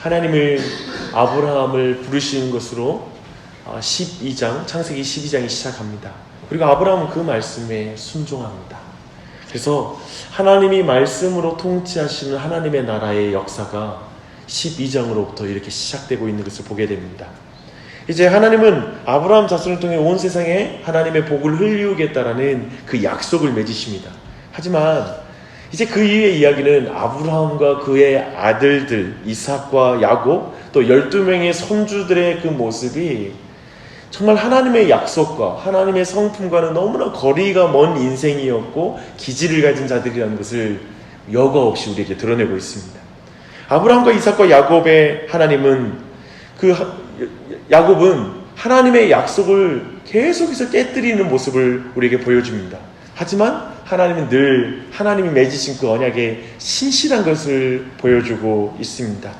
하나님을 아브라함을 부르시는 것으로 12장, 창세기 12장이 시작합니다. 그리고 아브라함은 그 말씀에 순종합니다. 그래서 하나님이 말씀으로 통치하시는 하나님의 나라의 역사가 12장으로부터 이렇게 시작되고 있는 것을 보게 됩니다. 이제 하나님은 아브라함 자손을 통해 온 세상에 하나님의 복을 흘리우겠다라는 그 약속을 맺으십니다. 하지만 이제 그 이후의 이야기는 아브라함과 그의 아들들 이삭과 야곱 또 12명의 손주들의 그 모습이 정말 하나님의 약속과 하나님의 성품과는 너무나 거리가 먼 인생이었고 기질을 가진 자들이라는 것을 여과 없이 우리에게 드러내고 있습니다. 아브라함과 이삭과 야곱의 하나님은 야곱은 하나님의 약속을 계속해서 깨뜨리는 모습을 우리에게 보여줍니다. 하지만 하나님은 늘 하나님이 맺으신 그 언약에 신실한 것을 보여주고 있습니다.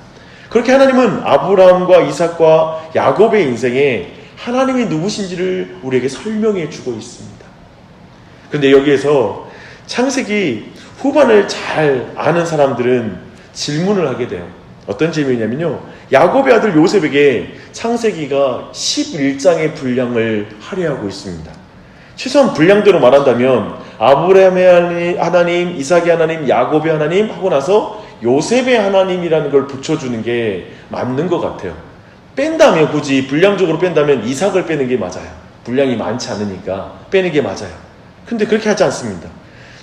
그렇게 하나님은 아브라함과 이삭과 야곱의 인생에 하나님이 누구신지를 우리에게 설명해 주고 있습니다. 그런데 여기에서 창세기 후반을 잘 아는 사람들은 질문을 하게 돼요. 어떤 질문이냐면요, 야곱의 아들 요셉에게 창세기가 11장의 분량을 할애하고 있습니다. 최소한 분량대로 말한다면 아브라함의 하나님, 이삭의 하나님, 야곱의 하나님 하고 나서 요셉의 하나님이라는 걸 붙여주는 게 맞는 것 같아요. 뺀다면, 굳이 분량적으로 뺀다면 이삭을 빼는 게 맞아요. 분량이 많지 않으니까 빼는 게 맞아요. 근데 그렇게 하지 않습니다.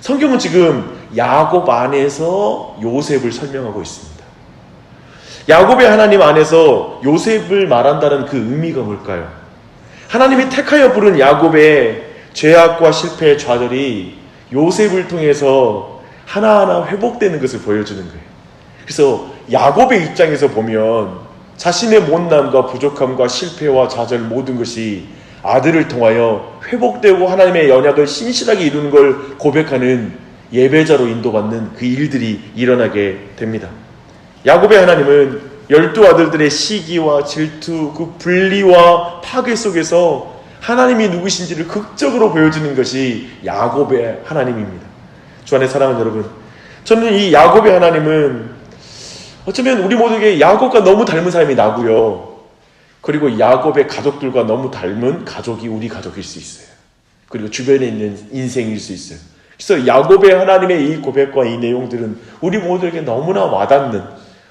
성경은 지금 야곱 안에서 요셉을 설명하고 있습니다. 야곱의 하나님 안에서 요셉을 말한다는 그 의미가 뭘까요? 하나님이 택하여 부른 야곱의 죄악과 실패의 좌절이 요셉을 통해서 하나하나 회복되는 것을 보여주는 거예요. 그래서 야곱의 입장에서 보면 자신의 못남과 부족함과 실패와 좌절 모든 것이 아들을 통하여 회복되고 하나님의 언약을 신실하게 이루는 걸 고백하는 예배자로 인도받는 그 일들이 일어나게 됩니다. 야곱의 하나님은 12아들들의 시기와 질투, 그 분리와 파괴 속에서 하나님이 누구신지를 극적으로 보여주는 것이 야곱의 하나님입니다. 주 안에 사랑하는 여러분, 저는 이 야곱의 하나님은 어쩌면 우리 모두에게 야곱과 너무 닮은 사람이 나고요, 그리고 야곱의 가족들과 너무 닮은 가족이 우리 가족일 수 있어요. 그리고 주변에 있는 인생일 수 있어요. 그래서 야곱의 하나님의 이 고백과 이 내용들은 우리 모두에게 너무나 와닿는,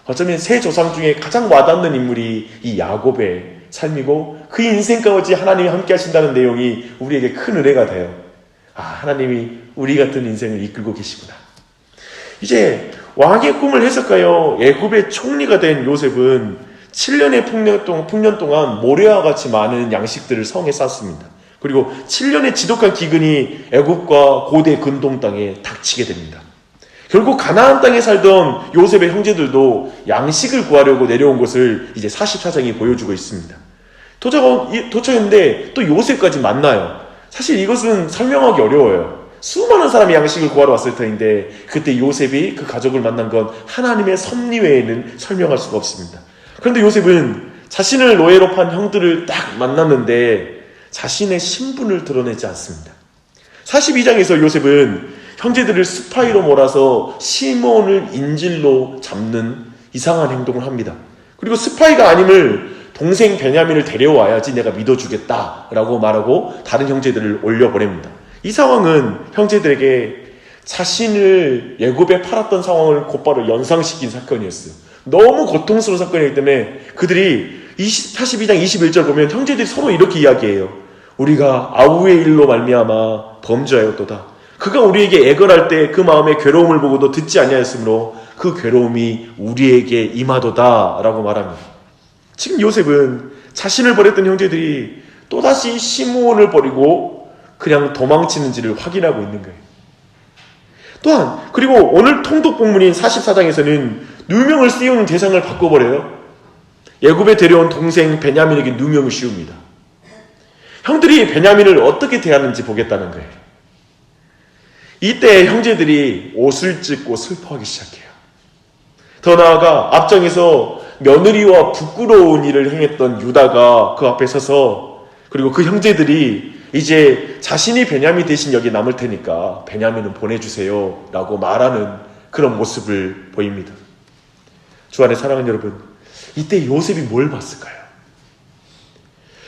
어쩌면 세 조상 중에 가장 와닿는 인물이 이 야곱의 삶이고, 그 인생까지 하나님이 함께 하신다는 내용이 우리에게 큰 은혜가 돼요. 하나님이 우리 같은 인생을 이끌고 계시구나. 이제 왕의 꿈을 해석하여 애굽의 총리가 된 요셉은 7년의 풍년 동안 모래와 같이 많은 양식들을 성에 쌌습니다. 그리고 7년의 지독한 기근이 애굽과 고대 근동 땅에 닥치게 됩니다. 결국 가나안 땅에 살던 요셉의 형제들도 양식을 구하려고 내려온 것을 이제 44장이 보여주고 있습니다. 도착했는데 또 요셉까지 만나요. 사실 이것은 설명하기 어려워요. 수많은 사람이 양식을 구하러 왔을 터인데 그때 요셉이 그 가족을 만난 건 하나님의 섭리 외에는 설명할 수가 없습니다. 그런데 요셉은 자신을 노예로 판 형들을 딱 만났는데 자신의 신분을 드러내지 않습니다. 42장에서 요셉은 형제들을 스파이로 몰아서 시몬을 인질로 잡는 이상한 행동을 합니다. 그리고 스파이가 아님을 동생 베냐민을 데려와야지 내가 믿어주겠다라고 말하고 다른 형제들을 올려보냅니다. 이 상황은 형제들에게 자신을 애굽에 팔았던 상황을 곧바로 연상시킨 사건이었어요. 너무 고통스러운 사건이기 때문에 그들이 42장 21절 보면 형제들이 서로 이렇게 이야기해요. 우리가 아우의 일로 말미암아 범죄하였도다. 그가 우리에게 애걸할 때 그 마음의 괴로움을 보고도 듣지 아니하였으므로 그 괴로움이 우리에게 임하도다 라고 말합니다. 지금 요셉은 자신을 버렸던 형제들이 또다시 시므온을 버리고 그냥 도망치는지를 확인하고 있는 거예요. 또한 그리고 오늘 통독 본문인 44장에서는 누명을 씌우는 대상을 바꿔버려요. 애굽에 데려온 동생 베냐민에게 누명을 씌웁니다. 형들이 베냐민을 어떻게 대하는지 보겠다는 거예요. 이때 형제들이 옷을 찢고 슬퍼하기 시작해요. 더 나아가 앞장에서 며느리와 부끄러운 일을 행했던 유다가 그 앞에 서서, 그리고 그 형제들이 이제 자신이 베냐민 대신 여기 남을 테니까 베냐민은 보내주세요 라고 말하는 그런 모습을 보입니다. 주 안에 사랑하는 여러분, 이때 요셉이 뭘 봤을까요?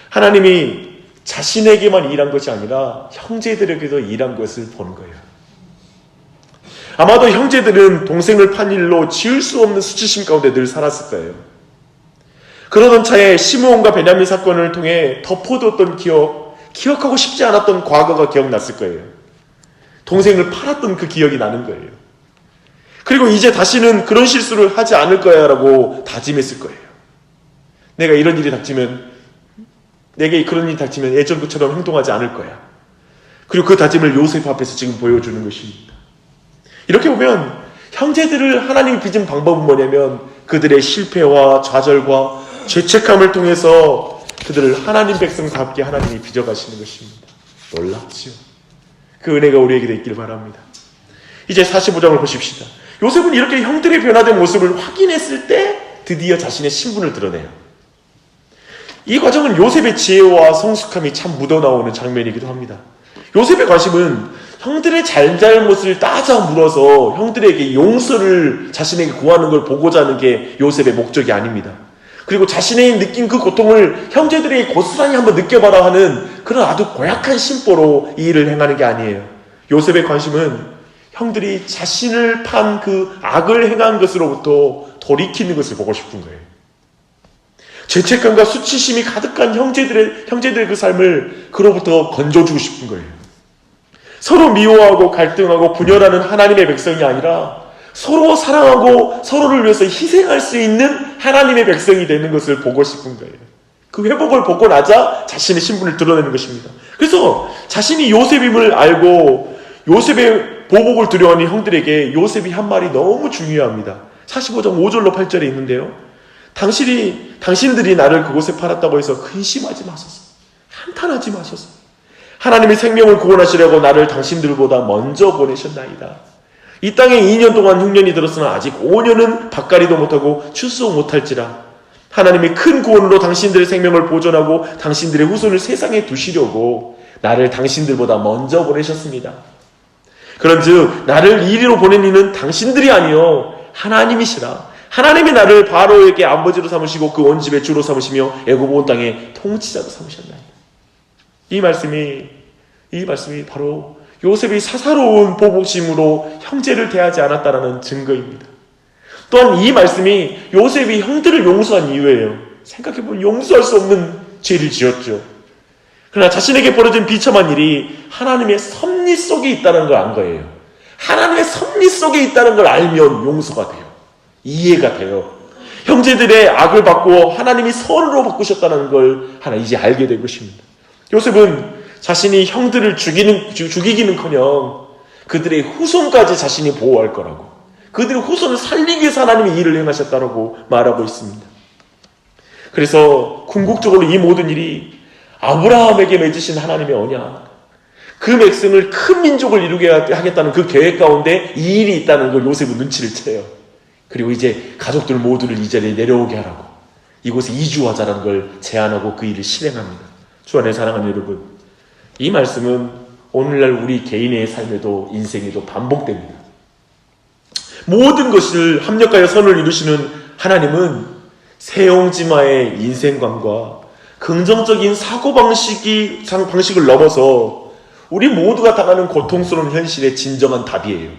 하나님이 자신에게만 일한 것이 아니라 형제들에게도 일한 것을 본 거예요. 아마도 형제들은 동생을 판 일로 지을 수 없는 수치심 가운데 늘 살았을 거예요. 그러던 차에 시므온과 베냐민 사건을 통해 덮어뒀던 기억하고 싶지 않았던 과거가 기억났을 거예요. 동생을 팔았던 그 기억이 나는 거예요. 그리고 이제 다시는 그런 실수를 하지 않을 거야 라고 다짐했을 거예요. 내게 그런 일이 닥치면 예전 것처럼 행동하지 않을 거야. 그리고 그 다짐을 요셉 앞에서 지금 보여주는 것입니다. 이렇게 보면 형제들을 하나님이 빚은 방법은 뭐냐면 그들의 실패와 좌절과 죄책감을 통해서 그들을 하나님 백성답게 하나님이 빚어가시는 것입니다. 놀랍지요. 그 은혜가 우리에게도 있길 바랍니다. 이제 45장을 보십시다. 요셉은 이렇게 형들의 변화된 모습을 확인했을 때 드디어 자신의 신분을 드러내요. 이 과정은 요셉의 지혜와 성숙함이 참 묻어나오는 장면이기도 합니다. 요셉의 관심은 형들의 잘잘못을 따져 물어서 형들에게 용서를 자신에게 구하는 걸 보고자 하는 게 요셉의 목적이 아닙니다. 그리고 자신의 느낀 그 고통을 형제들이 고스란히 한번 느껴봐라 하는 그런 아주 고약한 심보로 이 일을 행하는 게 아니에요. 요셉의 관심은 형들이 자신을 판 그 악을 행한 것으로부터 돌이키는 것을 보고 싶은 거예요. 죄책감과 수치심이 가득한 형제들의 그 삶을 그로부터 건져주고 싶은 거예요. 서로 미워하고 갈등하고 분열하는 하나님의 백성이 아니라 서로 사랑하고 서로를 위해서 희생할 수 있는 하나님의 백성이 되는 것을 보고 싶은 거예요. 그 회복을 보고 나자 자신의 신분을 드러내는 것입니다. 그래서 자신이 요셉임을 알고 요셉의 보복을 두려워하는 형들에게 요셉이 한 말이 너무 중요합니다. 45장 5절로 8절에 있는데요. 당신들이 나를 그곳에 팔았다고 해서 근심하지 마소서. 한탄하지 마소서. 하나님이 생명을 구원하시려고 나를 당신들보다 먼저 보내셨나이다. 이 땅에 2년 동안 흉년이 들었으나 아직 5년은 밭갈이도 못하고 추수 못할지라. 하나님이 큰 구원으로 당신들의 생명을 보존하고 당신들의 후손을 세상에 두시려고 나를 당신들보다 먼저 보내셨습니다. 그런즉 나를 이리로 보낸 이는 당신들이 아니요 하나님이시라. 하나님이 나를 바로에게 아버지로 삼으시고 그 온 집의 주로 삼으시며 애굽 온 땅의 통치자로 삼으셨나이다. 이 말씀이 바로 요셉이 사사로운 보복심으로 형제를 대하지 않았다라는 증거입니다. 또한 이 말씀이 요셉이 형들을 용서한 이유예요. 생각해보면 용서할 수 없는 죄를 지었죠. 그러나 자신에게 벌어진 비참한 일이 하나님의 섭리 속에 있다는 걸 안 거예요. 하나님의 섭리 속에 있다는 걸 알면 용서가 돼요. 이해가 돼요. 형제들의 악을 바꾸어 하나님이 선으로 바꾸셨다는 걸 하나 이제 알게 된 것입니다. 요셉은 자신이 형들을 죽이기는커녕 그들의 후손까지 자신이 보호할 거라고, 그들의 후손을 살리기 위해서 하나님이 일을 행하셨다고 말하고 있습니다. 그래서 궁극적으로 이 모든 일이 아브라함에게 맺으신 하나님의 언약, 그 백성을 큰 민족을 이루게 하겠다는 그 계획 가운데 이 일이 있다는 걸 요셉은 눈치를 채요. 그리고 이제 가족들 모두를 이 자리에 내려오게 하라고 이곳에 이주하자라는 걸 제안하고 그 일을 실행합니다. 주 안에 사랑하는 여러분, 이 말씀은 오늘날 우리 개인의 삶에도 인생에도 반복됩니다. 모든 것을 합력하여 선을 이루시는 하나님은 세옹지마의 인생관과 긍정적인 사고방식을 넘어서 우리 모두가 당하는 고통스러운 현실의 진정한 답이에요.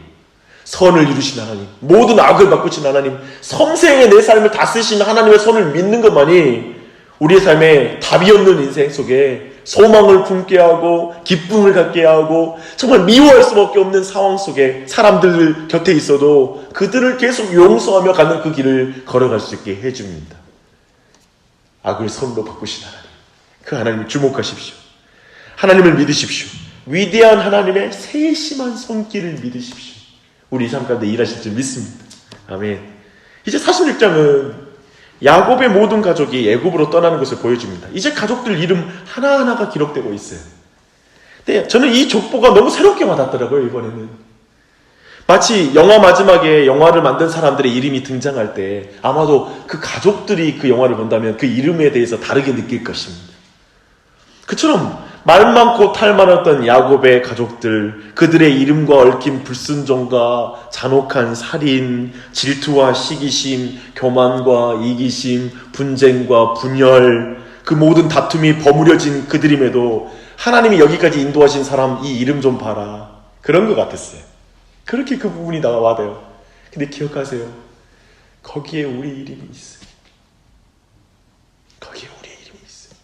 선을 이루신 하나님, 모든 악을 바꾸신 하나님, 섬세하게 내 삶을 다스리신 하나님의 선을 믿는 것만이 우리의 삶에 답이 없는 인생 속에 소망을 품게 하고 기쁨을 갖게 하고 정말 미워할 수밖에 없는 상황 속에 사람들 곁에 있어도 그들을 계속 용서하며 가는 그 길을 걸어갈 수 있게 해줍니다. 악을 선으로 바꾸신 하나님, 그 하나님을 주목하십시오. 하나님을 믿으십시오. 위대한 하나님의 세심한 손길을 믿으십시오. 우리 삶 가운데 일하실 줄 믿습니다. 아멘. 이제 46장은 야곱의 모든 가족이 애굽으로 떠나는 것을 보여줍니다. 이제 가족들 이름 하나하나가 기록되고 있어요. 근데 저는 이 족보가 너무 새롭게 와닿더라고요. 이번에는 마치 영화 마지막에 영화를 만든 사람들의 이름이 등장할 때 아마도 그 가족들이 그 영화를 본다면 그 이름에 대해서 다르게 느낄 것입니다. 그처럼 말 많고 탈 많았던 야곱의 가족들, 그들의 이름과 얽힌 불순종과 잔혹한 살인, 질투와 시기심, 교만과 이기심, 분쟁과 분열, 그 모든 다툼이 버무려진 그들임에도 하나님이 여기까지 인도하신 사람 이 이름 좀 봐라. 그런 것 같았어요. 그렇게 그 부분이 와닿아요. 근데 기억하세요. 거기에 우리 이름이 있어요. 거기에 우리의 이름이 있어요.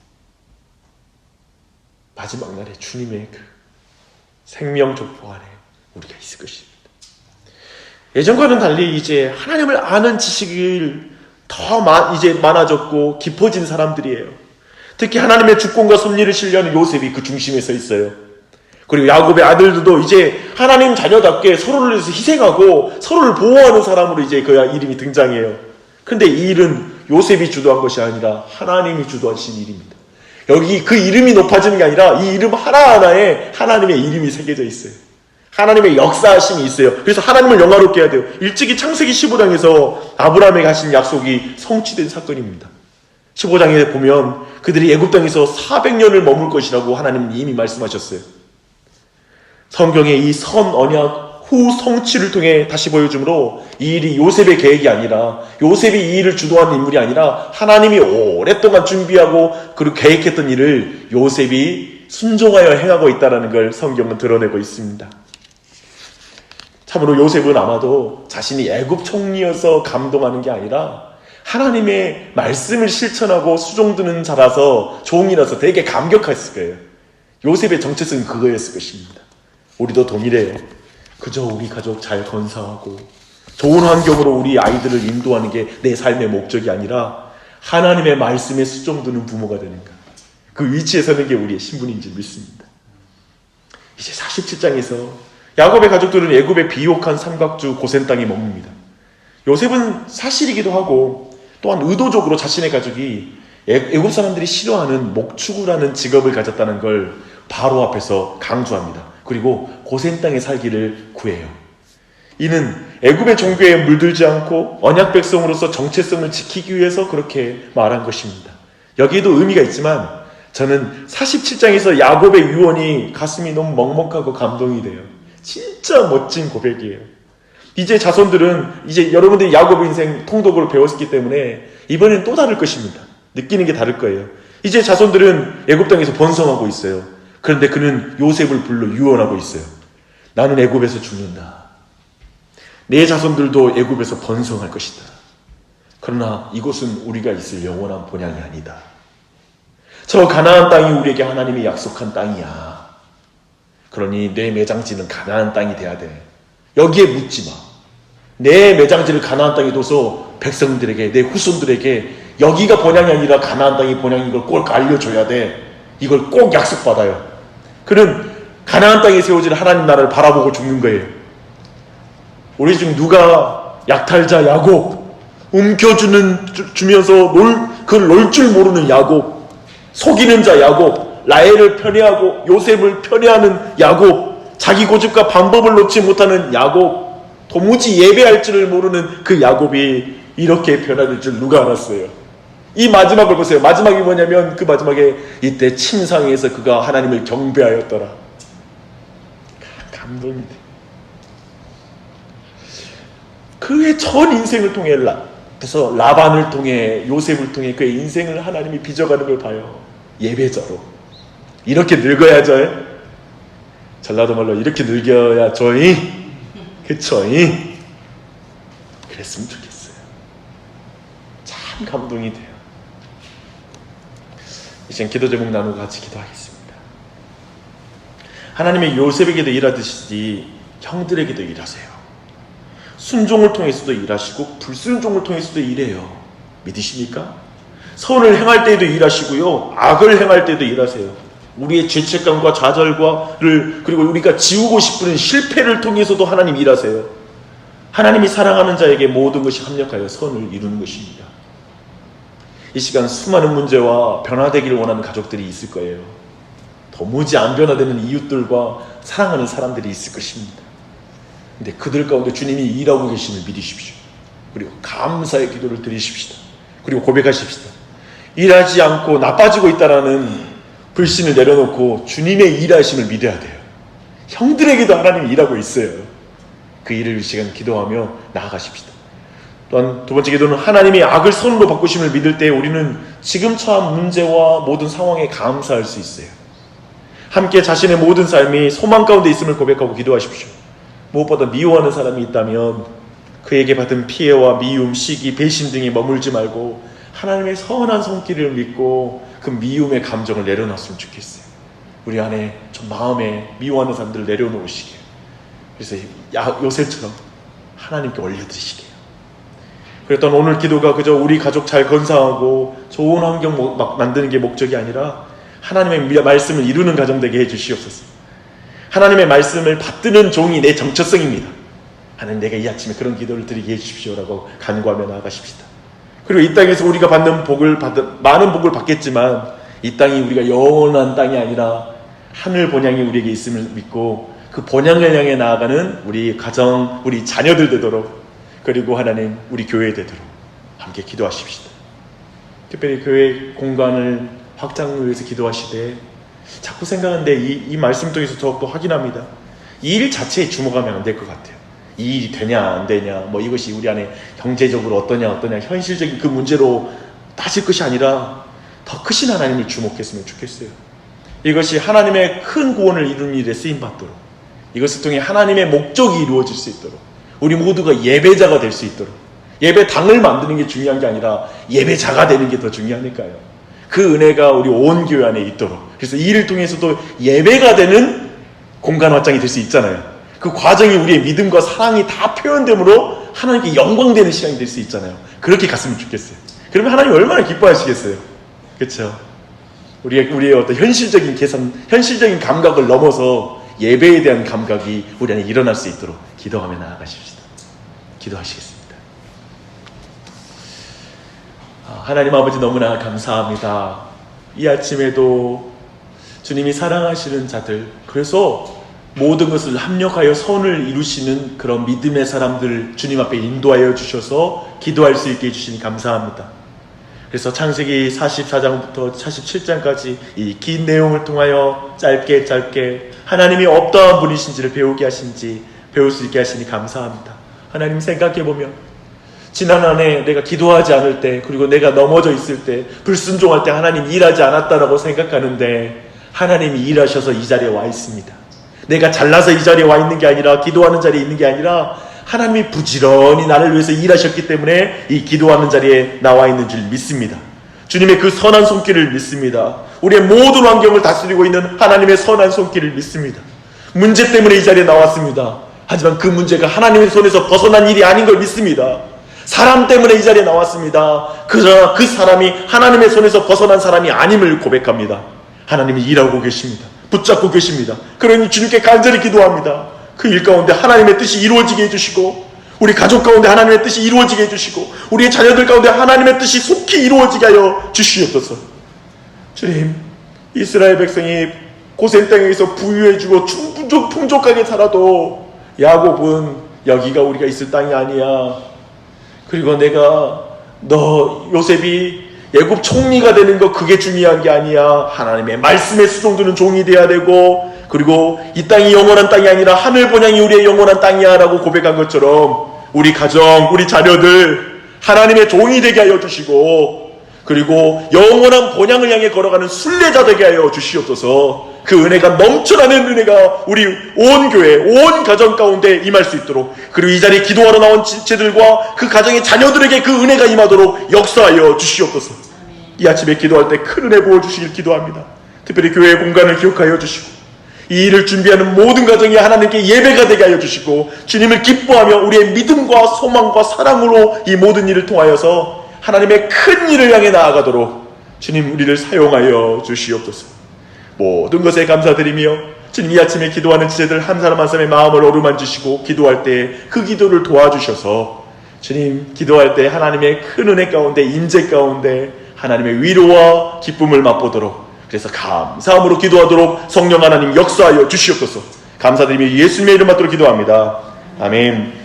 마지막 날에 주님의 그 생명 족보 안에 우리가 있을 것입니다. 예전과는 달리 이제 하나님을 아는 지식이 더 이제 많아졌고 깊어진 사람들이에요. 특히 하나님의 주권과 섭리를 신뢰하는 요셉이 그 중심에 서 있어요. 그리고 야곱의 아들들도 이제 하나님 자녀답게 서로를 위해서 희생하고 서로를 보호하는 사람으로 이제 그 이름이 등장해요. 그런데 이 일은 요셉이 주도한 것이 아니라 하나님이 주도하신 일입니다. 여기 그 이름이 높아지는 게 아니라 이 이름 하나하나에 하나님의 이름이 새겨져 있어요. 하나님의 역사하심이 있어요. 그래서 하나님을 영화롭게 해야 돼요. 일찍이 창세기 15장에서 아브라함에게 하신 약속이 성취된 사건입니다. 15장에 보면 그들이 애굽 땅에서 400년을 머물 것이라고 하나님은 이미 말씀하셨어요. 성경의 이 선 언약 후 성취를 통해 다시 보여주므로 이 일이 요셉의 계획이 아니라 요셉이 이 일을 주도하는 인물이 아니라 하나님이 오랫동안 준비하고 그리고 계획했던 일을 요셉이 순종하여 행하고 있다는 걸 성경은 드러내고 있습니다. 참으로 요셉은 아마도 자신이 애굽 총리여서 감동하는 게 아니라 하나님의 말씀을 실천하고 수종드는 자라서 종이라서 되게 감격했을 거예요. 요셉의 정체성은 그거였을 것입니다. 우리도 동일해요. 그저 우리 가족 잘 건사하고 좋은 환경으로 우리 아이들을 인도하는 게 내 삶의 목적이 아니라 하나님의 말씀에 수종드는 부모가 되는 것. 그 위치에 서는 게 우리의 신분인 줄 믿습니다. 이제 47장에서 야곱의 가족들은 애굽의 비옥한 삼각주 고센 땅에 머뭅니다. 요셉은 사실이기도 하고 또한 의도적으로 자신의 가족이 애굽 사람들이 싫어하는 목축우라는 직업을 가졌다는 걸 바로 앞에서 강조합니다. 그리고 고센 땅에 살기를 구해요. 이는 애굽의 종교에 물들지 않고 언약 백성으로서 정체성을 지키기 위해서 그렇게 말한 것입니다. 여기에도 의미가 있지만 저는 47장에서 야곱의 유언이 가슴이 너무 먹먹하고 감동이 돼요. 진짜 멋진 고백이에요. 이제 자손들은 이제 여러분들이 야곱 인생 통독으로 배웠기 때문에 이번엔 또 다를 것입니다. 느끼는 게 다를 거예요. 이제 자손들은 애굽 땅에서 번성하고 있어요. 그런데 그는 요셉을 불러 유언하고 있어요. 나는 애굽에서 죽는다. 내 자손들도 애굽에서 번성할 것이다. 그러나 이곳은 우리가 있을 영원한 본향이 아니다. 저 가나안 땅이 우리에게 하나님이 약속한 땅이야. 그러니 내 매장지는 가나안 땅이 돼야 돼. 여기에 묻지 마. 내 매장지를 가나안 땅에 둬서 백성들에게, 내 후손들에게 여기가 본향이 아니라 가나안 땅이 본향인 걸 꼭 알려줘야 돼. 이걸 꼭 약속받아요. 그는 가나안 땅에 세워질 하나님 나라를 바라보고 죽는 거예요. 우리 중 누가 약탈자 야곱, 주면서 그걸 놀 줄 모르는 야곱, 속이는 자 야곱, 라헬을 편애하고 요셉을 편애하는 야곱, 자기 고집과 방법을 놓지 못하는 야곱, 도무지 예배할 줄을 모르는 그 야곱이 이렇게 변화될 줄 누가 알았어요? 이 마지막을 보세요. 마지막이 뭐냐면 그 마지막에 이때 침상에서 그가 하나님을 경배하였더라. 감동이 돼. 그의 전 인생을 통해 그래서 라반을 통해 요셉을 통해 그의 인생을 하나님이 빚어가는 걸 봐요. 예배자로. 이렇게 늙어야죠. 전라도 말로 이렇게 늙어야죠이. 그쵸? 그랬으면 좋겠어요. 참 감동이 돼요. 이제 기도 제목 나누고 같이 기도하겠습니다. 하나님의 요셉에게도 일하듯이 형들에게도 일하세요. 순종을 통해서도 일하시고 불순종을 통해서도 일해요. 믿으십니까? 선을 행할 때에도 일하시고요, 악을 행할 때도 일하세요. 우리의 죄책감과 좌절과를 그리고 우리가 지우고 싶은 실패를 통해서도 하나님 일하세요. 하나님이 사랑하는 자에게 모든 것이 합력하여 선을 이루는 것입니다. 이 시간 수많은 문제와 변화되기를 원하는 가족들이 있을 거예요. 도무지 안 변화되는 이웃들과 사랑하는 사람들이 있을 것입니다. 근데 그들 가운데 주님이 일하고 계심을 믿으십시오. 그리고 감사의 기도를 드리십시다. 그리고 고백하십시다. 일하지 않고 나빠지고 있다라는 불신을 내려놓고 주님의 일하심을 믿어야 돼요. 형들에게도 하나님이 일하고 있어요. 그 일을 이 시간 기도하며 나아가십시다. 또한 두 번째 기도는 하나님이 악을 선으로 바꾸심을 믿을 때 우리는 지금 처한 문제와 모든 상황에 감사할 수 있어요. 함께 자신의 모든 삶이 소망 가운데 있음을 고백하고 기도하십시오. 무엇보다 미워하는 사람이 있다면 그에게 받은 피해와 미움, 시기, 배신 등에 머물지 말고 하나님의 선한 손길을 믿고 그 미움의 감정을 내려놨으면 좋겠어요. 우리 안에 좀 마음에 미워하는 사람들을 내려놓으시게. 그래서 요셉처럼 하나님께 올려드리시게요. 그랬던 오늘 기도가 그저 우리 가족 잘 건사하고 좋은 환경 만드는 게 목적이 아니라 하나님의 말씀을 이루는 가정 되게 해주시옵소서. 하나님의 말씀을 받드는 종이 내 정체성입니다. 하나님, 내가 이 아침에 그런 기도를 드리게 해주십시오라고 간구하며 나아가십시다. 그리고 이 땅에서 우리가 받는 많은 복을 받겠지만 이 땅이 우리가 영원한 땅이 아니라 하늘 본향이 우리에게 있음을 믿고 그 본향을 향해 나아가는 우리 가정, 우리 자녀들 되도록, 그리고 하나님 우리 교회 되도록 함께 기도하십시다. 특별히 교회 공간을 확장을 위해서 기도하시되 자꾸 생각하는데 이 말씀 통해서 더욱더 확인합니다. 이 일 자체에 주목하면 안 될 것 같아요. 이 일이 되냐 안 되냐, 뭐 이것이 우리 안에 경제적으로 어떠냐 현실적인 그 문제로 따질 것이 아니라 더 크신 하나님을 주목했으면 좋겠어요. 이것이 하나님의 큰 구원을 이루는 일에 쓰임받도록, 이것을 통해 하나님의 목적이 이루어질 수 있도록, 우리 모두가 예배자가 될 수 있도록, 예배당을 만드는 게 중요한 게 아니라 예배자가 되는 게 더 중요하니까요. 그 은혜가 우리 온 교회 안에 있도록, 그래서 이 일을 통해서도 예배가 되는 공간 확장이 될 수 있잖아요. 그 과정이 우리의 믿음과 사랑이 다 표현되므로 하나님께 영광되는 시간이 될 수 있잖아요. 그렇게 갔으면 좋겠어요. 그러면 하나님 얼마나 기뻐하시겠어요. 그렇죠? 우리의 어떤 현실적인 계산, 현실적인 감각을 넘어서 예배에 대한 감각이 우리 안에 일어날 수 있도록 기도하며 나아가십시다. 기도하시겠습니다. 하나님 아버지, 너무나 감사합니다. 이 아침에도 주님이 사랑하시는 자들, 그래서 모든 것을 합력하여 선을 이루시는 그런 믿음의 사람들 주님 앞에 인도하여 주셔서 기도할 수 있게 해주시니 감사합니다. 그래서 창세기 44장부터 47장까지 이 긴 내용을 통하여 짧게 하나님이 어떠한 분이신지를 배울 수 있게 하시니 감사합니다. 하나님, 생각해보면 지난 한 해 내가 기도하지 않을 때, 그리고 내가 넘어져 있을 때, 불순종할 때 하나님 일하지 않았다라고 생각하는데 하나님이 일하셔서 이 자리에 와 있습니다. 내가 잘나서 이 자리에 와 있는 게 아니라, 기도하는 자리에 있는 게 아니라 하나님이 부지런히 나를 위해서 일하셨기 때문에 이 기도하는 자리에 나와 있는 줄 믿습니다. 주님의 그 선한 손길을 믿습니다. 우리의 모든 환경을 다스리고 있는 하나님의 선한 손길을 믿습니다. 문제 때문에 이 자리에 나왔습니다. 하지만 그 문제가 하나님의 손에서 벗어난 일이 아닌 걸 믿습니다. 사람 때문에 이 자리에 나왔습니다. 그러나 그 사람이 하나님의 손에서 벗어난 사람이 아님을 고백합니다. 하나님이 일하고 계십니다. 붙잡고 계십니다. 그러니 주님께 간절히 기도합니다. 그 일 가운데 하나님의 뜻이 이루어지게 해주시고, 우리 가족 가운데 하나님의 뜻이 이루어지게 해주시고, 우리의 자녀들 가운데 하나님의 뜻이 속히 이루어지게 하여 주시옵소서. 주님, 이스라엘 백성이 고센 땅에서 부유해지고 풍족하게 살아도 야곱은 여기가 우리가 있을 땅이 아니야. 그리고 너 요셉이 애굽 총리가 되는 거 그게 중요한 게 아니야. 하나님의 말씀에 수종드는 종이 돼야 되고, 그리고 이 땅이 영원한 땅이 아니라 하늘 본향이 우리의 영원한 땅이야 라고 고백한 것처럼 우리 가정, 우리 자녀들 하나님의 종이 되게 하여 주시고, 그리고 영원한 본향을 향해 걸어가는 순례자 되게 하여 주시옵소서. 그 은혜가 넘쳐나는 은혜가 우리 온 교회, 온 가정 가운데 임할 수 있도록, 그리고 이 자리에 기도하러 나온 지체들과 그 가정의 자녀들에게 그 은혜가 임하도록 역사하여 주시옵소서. 이 아침에 기도할 때 큰 은혜 부어주시길 기도합니다. 특별히 교회의 공간을 기억하여 주시고, 이 일을 준비하는 모든 가정이 하나님께 예배가 되게 하여 주시고, 주님을 기뻐하며 우리의 믿음과 소망과 사랑으로 이 모든 일을 통하여서 하나님의 큰 일을 향해 나아가도록 주님 우리를 사용하여 주시옵소서. 모든 것에 감사드리며 주님, 이 아침에 기도하는 지체들 한 사람 한 사람의 마음을 어루만지시고 기도할 때 그 기도를 도와주셔서 주님, 기도할 때 하나님의 큰 은혜 가운데, 임재 가운데 하나님의 위로와 기쁨을 맛보도록, 그래서 감사함으로 기도하도록 성령 하나님 역사하여 주시옵소서. 감사드리며 예수님의 이름 받도록 기도합니다. 아멘.